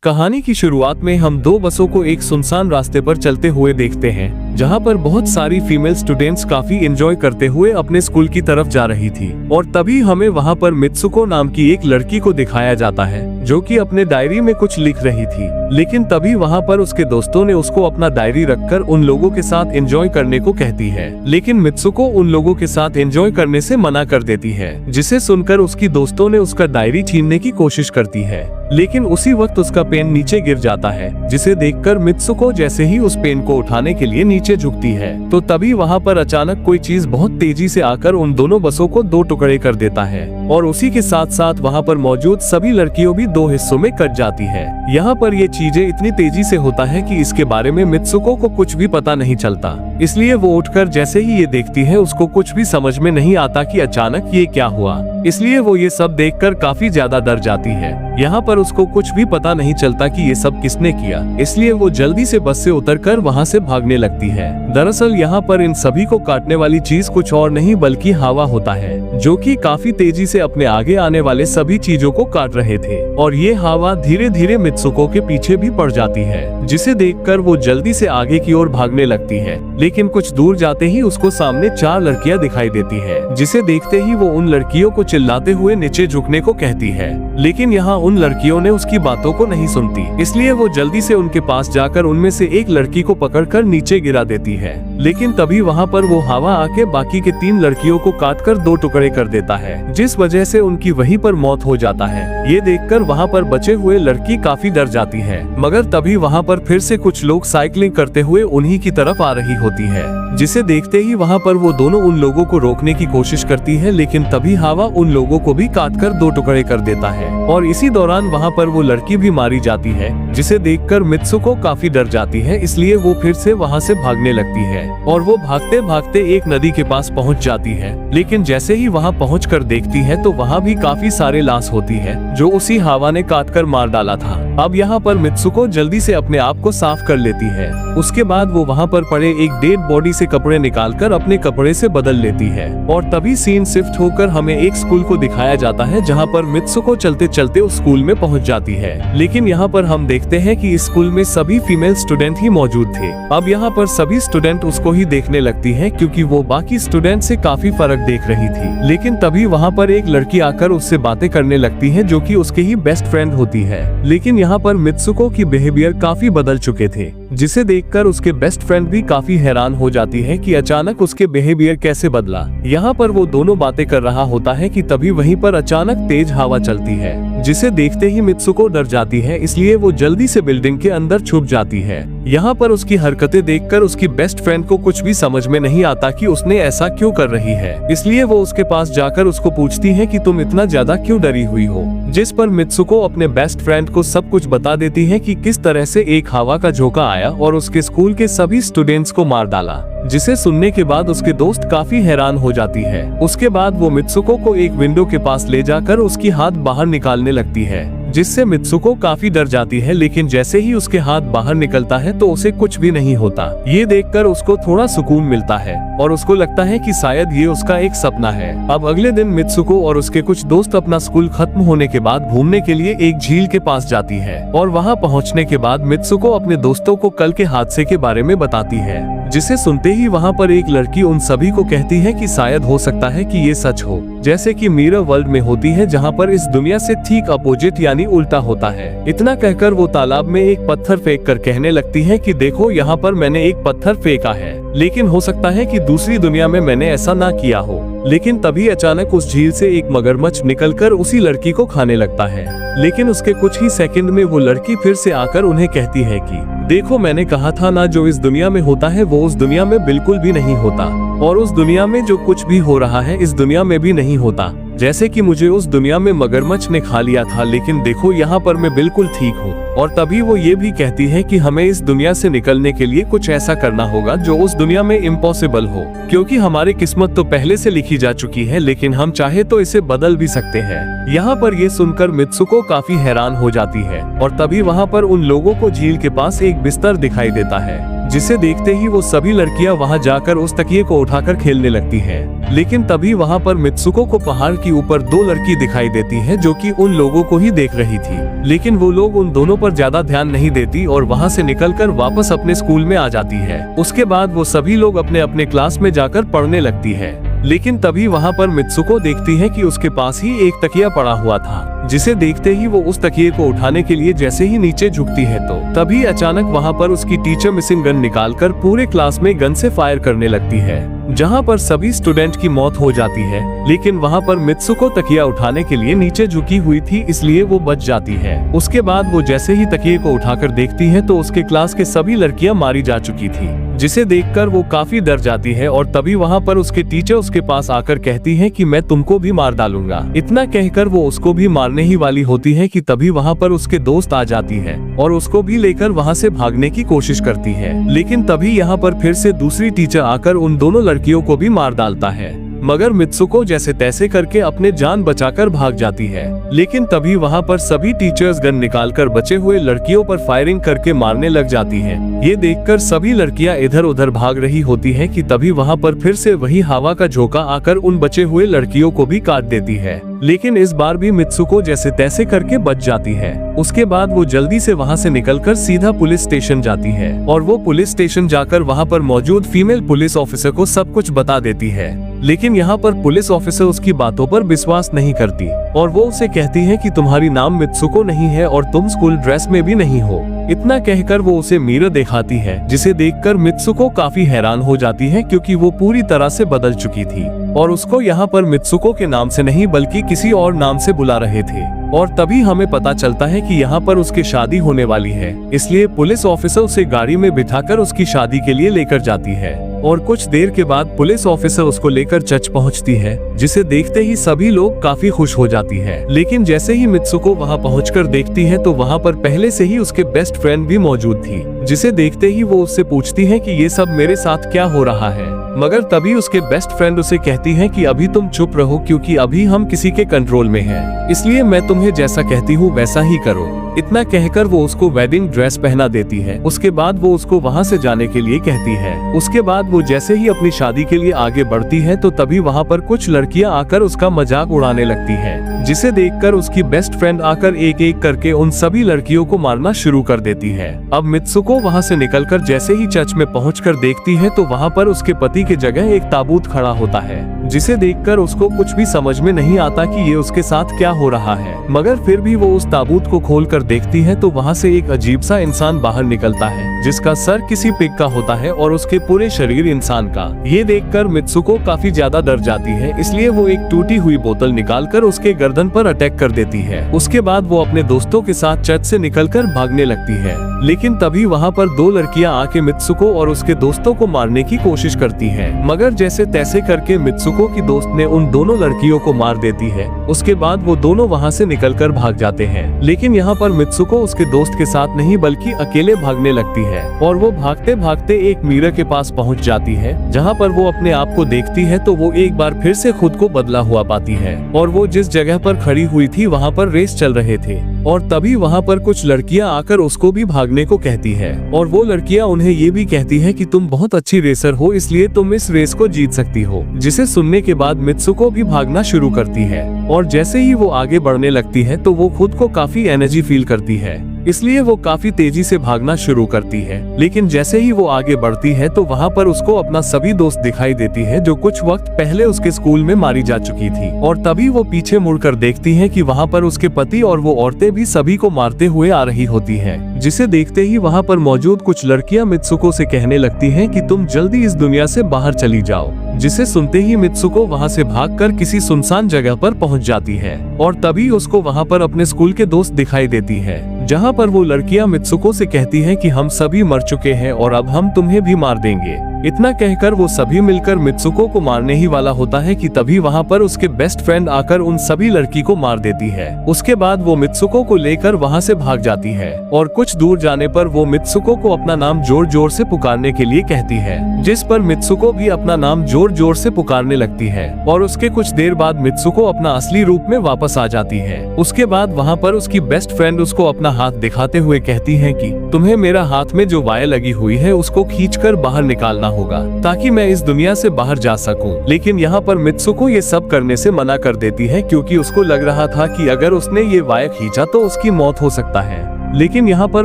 कहानी की शुरुआत में हम दो बसों को एक सुनसान रास्ते पर चलते हुए देखते हैं, जहां पर बहुत सारी फीमेल स्टूडेंट्स काफी एंजॉय करते हुए अपने स्कूल की तरफ जा रही थी। और तभी हमें वहां पर मित्सुको नाम की एक लड़की को दिखाया जाता है, जो कि अपने डायरी में कुछ लिख रही थी। लेकिन तभी वहां पर उसके दोस्तों ने उसको अपना डायरी रखकर उन लोगों के साथ एंजॉय करने को कहती है। लेकिन मित्सुको उन लोगों के साथ एंजॉय करने से मना कर देती है, जिसे सुनकर उसकी दोस्तों ने उसका डायरी छीनने की कोशिश करती है। लेकिन उसी वक्त उसका पेन नीचे गिर जाता है, जिसे देखकर मित्सुको जैसे ही उस पेन को उठाने के लिए नीचे झुकती है, तो तभी वहां पर अचानक कोई चीज बहुत तेजी से आकर उन दोनों बसों को दो टुकड़े कर देता है। और उसी के साथ साथ वहां पर मौजूद सभी लड़कियों भी दो हिस्सों में कट जाती है। यहाँ पर ये चीजें इतनी तेजी से होता है कि इसके बारे में मित्सुको को कुछ भी पता नहीं चलता। इसलिए वो उठकर जैसे ही ये देखती है, उसको कुछ भी समझ में नहीं आता कि अचानक ये क्या हुआ। इसलिए वो ये सब देखकर काफी ज्यादा डर जाती है। यहाँ पर उसको कुछ भी पता नहीं चलता कि ये सब किसने किया, इसलिए वो जल्दी से बस से उतरकर वहाँ से भागने लगती है। दरअसल यहाँ पर इन सभी को काटने वाली चीज कुछ और नहीं बल्कि हवा होता है, जो कि काफी तेजी से अपने आगे आने वाले सभी चीजों को काट रहे थे। और ये हवा धीरे धीरे मित्सुको के पीछे भी पड़ जाती है, जिसे देखकर वो जल्दी से आगे की ओर भागने लगती है। लेकिन कुछ दूर जाते ही उसको सामने चार लड़कियां दिखाई देती है, जिसे देखते ही वो उन लड़कियों को चिल्लाते हुए नीचे झुकने को कहती है। लेकिन यहाँ उन लड़कियों ने उसकी बातों को नहीं सुनती, इसलिए वो जल्दी से उनके पास जाकर उनमें से एक लड़की को पकड़कर नीचे गिरा देती है। लेकिन तभी वहाँ पर वो हवा आके बाकी के तीन लड़कियों को काटकर दो टुकड़े कर देता है, जिस वजह से उनकी वहीं पर मौत हो जाता है। ये देखकर वहाँ पर बचे हुए लड़की काफी डर जाती है, मगर तभी वहाँ पर फिर से कुछ लोग साइकिलिंग करते हुए उन्हीं की तरफ आ रही होती है, जिसे देखते ही वहाँ पर वो दोनों उन लोगों को रोकने की कोशिश करती है। लेकिन तभी हवा उन लोगों को भी काटकर दो टुकड़े कर देता है। और इसी दौरान वहाँ पर वो लड़की भी मारी जाती है, जिसे देखकर मित्सुको काफी डर जाती है। इसलिए वो फिर से वहाँ से भागने लगती है और वो भागते भागते एक नदी के पास पहुँच जाती है। लेकिन जैसे ही वहाँ पहुँचकर देखती है तो वहाँ भी काफी सारे लाश होती है, जो उसी हवा ने काटकर मार डाला था। अब यहाँ पर मित्सुको जल्दी से अपने आप को साफ कर लेती है। उसके बाद वो वहाँ पर पड़े एक डेड बॉडी से कपड़े निकालकर अपने कपड़े से बदल लेती है। और तभी सीन शिफ्ट होकर हमें एक स्कूल को दिखाया जाता है, जहाँ पर मित्सुको चलते चलते उस स्कूल में पहुँच जाती है। लेकिन यहाँ पर हम देखते हैं कि इस स्कूल में सभी फीमेल स्टूडेंट ही मौजूद थे। अब यहाँ पर सभी स्टूडेंट उसको ही देखने लगती है, क्योंकि वो बाकी स्टूडेंट से काफी फर्क देख रही थी। लेकिन तभी वहाँ पर एक लड़की आकर उससे बातें करने लगती है, जो कि उसके ही बेस्ट फ्रेंड होती है। लेकिन यहाँ पर मित्सुको की बिहेवियर काफी बदल चुके थे, जिसे देखकर उसके बेस्ट फ्रेंड भी काफी हैरान हो जाती है कि अचानक उसके बिहेवियर कैसे बदला। यहाँ पर वो दोनों बातें कर रहा होता है कि तभी वहीं पर अचानक तेज हवा चलती है, जिसे देखते ही मित्सुको डर जाती है। इसलिए वो जल्दी से बिल्डिंग के अंदर छुप जाती है। यहाँ पर उसकी हरकतें देखकर उसकी बेस्ट फ्रेंड को कुछ भी समझ में नहीं आता कि उसने ऐसा क्यों कर रही है। इसलिए वो उसके पास जाकर उसको पूछती है कि तुम इतना ज्यादा क्यों डरी हुई हो। जिस पर मित्सुको अपने बेस्ट फ्रेंड को सब कुछ बता देती है कि किस तरह से एक हवा का झोंका आया और उसके स्कूल के सभी स्टूडेंट्स को मार डाला। जिसे सुनने के बाद उसके दोस्त काफी हैरान हो जाती है। उसके बाद वो मित्सुको को एक विंडो के पास ले जाकर उसकी हाथ बाहर निकालने लगती है, जिससे मित्सुको काफी डर जाती है। लेकिन जैसे ही उसके हाथ बाहर निकलता है तो उसे कुछ भी नहीं होता। ये देखकर उसको थोड़ा सुकून मिलता है और उसको लगता है कि शायद ये उसका एक सपना है। अब अगले दिन मित्सुको और उसके कुछ दोस्त अपना स्कूल खत्म होने के बाद घूमने के लिए एक झील के पास जाती है। और वहाँ पहुँचने के बाद मित्सुको अपने दोस्तों को कल के हादसे के बारे में बताती है, जिसे सुनते ही वहाँ पर एक लड़की उन सभी को कहती है कि शायद हो सकता है कि ये सच हो, जैसे कि मिरर वर्ल्ड में होती है, जहाँ पर इस दुनिया से ठीक अपोजिट यानी उल्टा होता है। इतना कहकर वो तालाब में एक पत्थर फेंक कर कहने लगती है कि देखो यहाँ पर मैंने एक पत्थर फेंका है, लेकिन हो सकता है कि दूसरी दुनिया में मैंने ऐसा ना किया हो। लेकिन तभी अचानक उस झील से एक मगरमच्छ निकलकर उसी लड़की को खाने लगता है। लेकिन उसके कुछ ही सेकंड में वो लड़की फिर से आकर उन्हें कहती है कि देखो मैंने कहा था ना, जो इस दुनिया में होता है वो उस दुनिया में बिल्कुल भी नहीं होता, और उस दुनिया में जो कुछ भी हो रहा है इस दुनिया में भी नहीं होता। जैसे कि मुझे उस दुनिया में मगरमच्छ ने खा लिया था, लेकिन देखो यहाँ पर मैं बिल्कुल ठीक हूँ। और तभी वो ये भी कहती है कि हमें इस दुनिया से निकलने के लिए कुछ ऐसा करना होगा जो उस दुनिया में इम्पॉसिबल हो, क्योंकि हमारी किस्मत तो पहले से लिखी जा चुकी है, लेकिन हम चाहे तो इसे बदल भी सकते हैं। यहाँ पर ये सुनकर मित्सुको काफी हैरान हो जाती है। और तभी वहाँ पर उन लोगों को झील के पास एक बिस्तर दिखाई देता है, जिसे देखते ही वो सभी लड़कियां वहां जाकर उस तकिए को उठाकर खेलने लगती हैं। लेकिन तभी वहां पर मित्सुको को पहाड़ के ऊपर दो लड़की दिखाई देती हैं जो कि उन लोगों को ही देख रही थी। लेकिन वो लोग उन दोनों पर ज्यादा ध्यान नहीं देती और वहां से निकलकर वापस अपने स्कूल में आ जाती है। उसके बाद वो सभी लोग अपने अपने क्लास में जाकर पढ़ने लगती है। लेकिन तभी वहां पर मित्सुको देखती है कि उसके पास ही एक तकिया पड़ा हुआ था, जिसे देखते ही वो उस तकिए को उठाने के लिए जैसे ही नीचे झुकती है तो तभी अचानक वहां पर उसकी टीचर मिसिंग गन निकालकर पूरे क्लास में गन से फायर करने लगती है, जहां पर सभी स्टूडेंट की मौत हो जाती है। लेकिन वहां पर मित्सुको तकिया उठाने के लिए नीचे झुकी हुई थी, इसलिए वो बच जाती है। उसके बाद वो जैसे ही तकिए को उठाकर देखती है तो उसके क्लास के सभी लड़कियां मारी जा चुकी थी, जिसे देखकर वो काफी डर जाती है। और तभी वहां पर उसके टीचर उसके पास आकर कहती है कि मैं तुमको भी मार डालूंगा। इतना कहकर वो उसको भी मारने ही वाली होती है कि तभी वहां पर उसके दोस्त आ जाती है और उसको भी लेकर वहां से भागने की कोशिश करती है। लेकिन तभी यहाँ पर फिर से दूसरी टीचर आकर उन दोनों लड़कियों को भी मार डालता है, मगर मित्सुको जैसे तैसे करके अपने जान बचाकर भाग जाती है। लेकिन तभी वहां पर सभी टीचर्स गन निकालकर बचे हुए लड़कियों पर फायरिंग करके मारने लग जाती हैं। ये देखकर सभी लड़कियां इधर उधर भाग रही होती हैं कि तभी वहां पर फिर से वही हवा का झोंका आकर उन बचे हुए लड़कियों को भी काट देती है। लेकिन इस बार भी मित्सुको जैसे तैसे करके बच जाती है। उसके बाद वो जल्दी से वहां से निकलकर सीधा पुलिस स्टेशन जाती है और वो पुलिस स्टेशन जाकर वहां पर मौजूद फीमेल पुलिस ऑफिसर को सब कुछ बता देती है। लेकिन यहाँ पर पुलिस ऑफिसर उसकी बातों पर विश्वास नहीं करती और वो उसे कहती है कि तुम्हारी नाम मित्सुको नहीं है और तुम स्कूल ड्रेस में भी नहीं हो। इतना कहकर वो उसे मिरर दिखाती है, जिसे देखकर मित्सुको काफी हैरान हो जाती है क्योंकि वो पूरी तरह से बदल चुकी थी और उसको यहाँ पर मित्सुको के नाम से नहीं बल्कि किसी और नाम से बुला रहे थे। और तभी हमें पता चलता है कि यहाँ पर उसकी शादी होने वाली है, इसलिए पुलिस ऑफिसर उसे गाड़ी में बिठाकर उसकी शादी के लिए लेकर जाती है। और कुछ देर के बाद पुलिस ऑफिसर उसको लेकर चर्च पहुंचती है, जिसे देखते ही सभी लोग काफी खुश हो जाती है। लेकिन जैसे ही मित्सुको वहां पहुंचकर देखती है तो वहां पर पहले से ही उसके बेस्ट फ्रेंड भी मौजूद थी, जिसे देखते ही वो उससे पूछती है कि ये सब मेरे साथ क्या हो रहा है। मगर तभी उसके बेस्ट फ्रेंड उसे कहती है कि अभी तुम चुप रहो क्योंकि अभी हम किसी के कंट्रोल में हैं, इसलिए मैं तुम्हें जैसा कहती हूँ वैसा ही करो। इतना कहकर वो उसको वेडिंग ड्रेस पहना देती है। उसके बाद वो उसको वहाँ से जाने के लिए कहती है। उसके बाद वो जैसे ही अपनी शादी के लिए आगे बढ़ती है तो तभी वहाँ पर कुछ लड़कियाँ आकर उसका मजाक उड़ाने लगती है, जिसे देखकर उसकी बेस्ट फ्रेंड आकर एक एक करके उन सभी लड़कियों को मारना शुरू कर देती है। अब मित्सुको वहाँ से निकलकर जैसे ही चर्च में पहुंचकर देखती है तो वहाँ पर उसके पति की जगह एक ताबूत खड़ा होता है, जिसे देखकर उसको कुछ भी समझ में नहीं आता कि ये उसके साथ क्या हो रहा है। मगर फिर भी वो उस ताबूत को खोलकर देखती है तो वहाँ से एक अजीब सा इंसान बाहर निकलता है, जिसका सर किसी पिग का होता है और उसके पूरे शरीर इंसान का। ये देखकर मित्सुको काफी ज्यादा डर जाती है, इसलिए वो एक टूटी हुई बोतल निकालकर उसके गर्दन पर अटैक कर देती है। उसके बाद वो अपने दोस्तों के साथ चर्च से निकलकर भागने लगती है। लेकिन तभी वहाँ पर दो लड़कियाँ आके मित्सुको और उसके दोस्तों को मारने की कोशिश करती है, मगर जैसे तैसे करके मित्सुको की दोस्त ने उन दोनों लड़कियों को मार देती है। उसके बाद वो दोनों वहाँ से निकलकर भाग जाते हैं। लेकिन यहाँ पर मित्सुको उसके दोस्त के साथ नहीं बल्कि अकेले भागने लगती है और वो भागते भागते एक मिरर के पास पहुँच जाती है, जहाँ पर वो अपने आप को देखती है तो वो एक बार फिर से खुद को बदला हुआ पाती है और वो जिस जगह पर खड़ी हुई थी वहाँ पर रेस चल रहे थे। और तभी वहाँ पर कुछ लड़कियाँ आकर उसको भी भागने को कहती है और वो लड़कियाँ उन्हें ये भी कहती है कि तुम बहुत अच्छी रेसर हो, इसलिए तुम इस रेस को जीत सकती हो। जिसे सुनने के बाद मित्सुको भी भागना शुरू करती है और जैसे ही वो आगे बढ़ने लगती है तो वो खुद को काफी एनर्जी फील करती है, इसलिए वो काफी तेजी से भागना शुरू करती है। लेकिन जैसे ही वो आगे बढ़ती है तो वहाँ पर उसको अपना सभी दोस्त दिखाई देती है जो कुछ वक्त पहले उसके स्कूल में मारी जा चुकी थी। और तभी वो पीछे मुड़कर देखती है कि वहाँ पर उसके पति और वो औरतें भी सभी को मारते हुए आ रही होती हैं, जिसे देखते ही वहाँ पर मौजूद कुछ लड़कियां मित्सुको से कहने लगती हैं कि तुम जल्दी इस दुनिया से बाहर चली जाओ। जिसे सुनते ही मित्सुको वहाँ से भागकर किसी सुनसान जगह पर पहुँच जाती है और तभी उसको वहाँ पर अपने स्कूल के दोस्त दिखाई देती है, जहाँ पर वो लड़कियां मित्सुको से कहती हैं कि हम सभी मर चुके हैं और अब हम तुम्हें भी मार देंगे। इतना कहकर वो सभी मिलकर मित्सुको को मारने ही वाला होता है कि तभी वहाँ पर उसके बेस्ट फ्रेंड आकर उन सभी लड़की को मार देती है। उसके बाद वो मित्सुको को लेकर वहाँ से भाग जाती है और कुछ दूर जाने पर वो मित्सुको को अपना नाम जोर जोर से पुकारने के लिए कहती है, जिस पर मित्सुको भी अपना नाम जोर जोर से पुकारने लगती है और उसके कुछ देर बाद मित्सुको अपना असली रूप में वापस आ जाती है। उसके बाद वहाँ पर उसकी बेस्ट फ्रेंड उसको अपना हाथ दिखाते हुए कहती है कि तुम्हें मेरा हाथ में जो वायर लगी हुई है उसको खींचकर बाहर निकालना होगा ताकि मैं इस दुनिया से बाहर जा सकूं। लेकिन यहाँ पर मित्सुको ये सब करने से मना कर देती है क्योंकि उसको लग रहा था कि अगर उसने ये वायर खींचा तो उसकी मौत हो सकता है। लेकिन यहाँ पर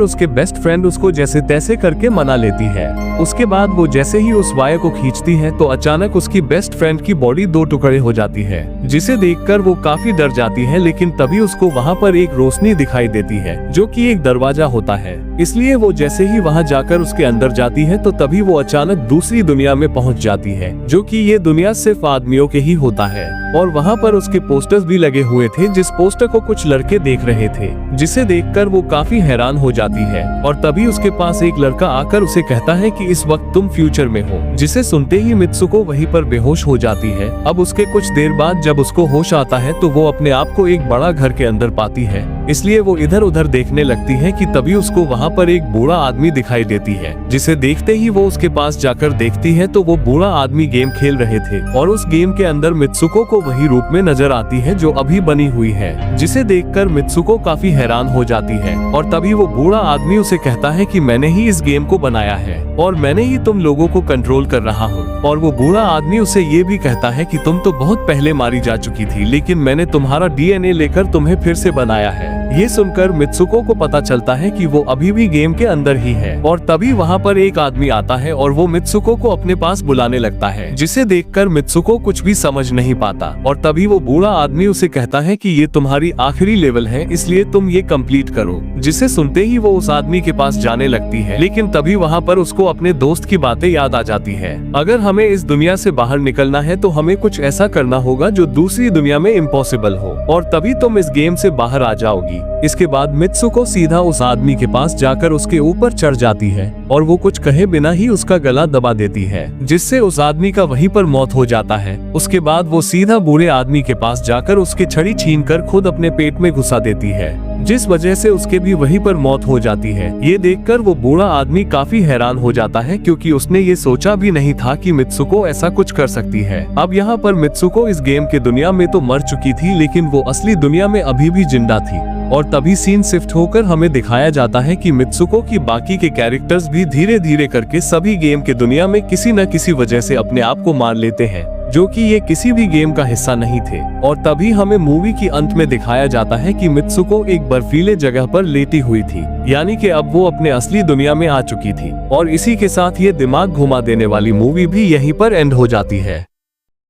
उसके बेस्ट फ्रेंड उसको जैसे तैसे करके मना लेती है। उसके बाद वो जैसे ही उस वायर को खींचती है तो अचानक उसकी बेस्ट फ्रेंड की बॉडी 2 टुकड़े हो जाती है, जिसे देखकर वो काफी डर जाती है। लेकिन तभी उसको वहाँ पर एक रोशनी दिखाई देती है जो कि एक दरवाजा होता है, इसलिए वो जैसे ही वहाँ जाकर उसके अंदर जाती है तो तभी वो अचानक दूसरी दुनिया में पहुँच जाती है, जो कि ये दुनिया सिर्फ आदमियों के ही होता है। और वहाँ पर उसके पोस्टर्स भी लगे हुए थे, जिस पोस्टर को कुछ लड़के देख रहे थे, जिसे देखकर वो काफी हैरान हो जाती है। और तभी उसके पास एक लड़का आकर उसे कहता है कि इस वक्त तुम फ्यूचर में हो, जिसे सुनते ही मित्सुको वहीं पर बेहोश हो जाती है। अब उसके कुछ देर बाद जब उसको होश आता है तो वो अपने आप को एक बड़ा घर के अंदर पाती है, इसलिए वो इधर उधर देखने लगती है कि तभी उसको वहाँ पर एक बूढ़ा आदमी दिखाई देती है, जिसे देखते ही वो उसके पास जाकर देखती है तो वो बूढ़ा आदमी गेम खेल रहे थे और उस गेम के अंदर मित्सुको को वही रूप में नजर आती है जो अभी बनी हुई है, जिसे देखकर मित्सुको काफी हैरान हो जाती है। और तभी वो बूढ़ा आदमी उसे कहता है कि मैंने ही इस गेम को बनाया है और मैंने ही तुम लोगों को कंट्रोल कर रहा हूँ। और वो बूढ़ा आदमी उसे ये भी कहता है कि तुम तो बहुत पहले मारी जा चुकी थी, लेकिन मैंने तुम्हारा डीएनए लेकर तुम्हें फिर से बनाया है। ये सुनकर मित्सुको को पता चलता है कि वो अभी भी गेम के अंदर ही है। और तभी वहाँ पर एक आदमी आता है और वो मित्सुको को अपने पास बुलाने लगता है, जिसे देखकर मित्सुको कुछ भी समझ नहीं पाता। और तभी वो बूढ़ा आदमी उसे कहता है कि ये तुम्हारी आखिरी लेवल है, इसलिए तुम ये कंप्लीट करो। जिसे सुनते ही वो उस आदमी के पास जाने लगती है, लेकिन तभी वहाँ पर उसको अपने दोस्त की बातें याद आ जाती है। अगर हमें इस दुनिया से बाहर निकलना है तो हमें कुछ ऐसा करना होगा जो दूसरी दुनिया में इम्पॉसिबल हो, और तभी तुम इस गेम से बाहर आ जाओगी। इसके बाद मित्सुको सीधा उस आदमी के पास जाकर उसके ऊपर चढ़ जाती है और वो कुछ कहे बिना ही उसका गला दबा देती है, जिससे उस आदमी का वहीं पर मौत हो जाता है। उसके बाद वो सीधा बूढ़े आदमी के पास जाकर उसकी छड़ी छीनकर खुद अपने पेट में घुसा देती है, जिस वजह से उसके भी वहीं पर मौत हो जाती है। ये देखकर वो बूढ़ा आदमी काफी हैरान हो जाता है क्योंकि उसने ये सोचा भी नहीं था कि मित्सुको ऐसा कुछ कर सकती है। अब यहाँ पर मित्सुको इस गेम के दुनिया में तो मर चुकी थी, लेकिन वो असली दुनिया में अभी भी जिंदा थी। और तभी सीन शिफ्ट होकर हमें दिखाया जाता है कि मित्सुको की बाकी के कैरेक्टर्स भी धीरे धीरे करके सभी गेम के दुनिया में किसी न किसी वजह से अपने आप को मार लेते हैं, जो कि ये किसी भी गेम का हिस्सा नहीं थे। और तभी हमें मूवी की अंत में दिखाया जाता है कि मित्सुको एक बर्फीले जगह पर लेटी हुई थी, यानी कि अब वो अपने असली दुनिया में आ चुकी थी। और इसी के साथ ये दिमाग घुमा देने वाली मूवी भी यहीं पर एंड हो जाती है।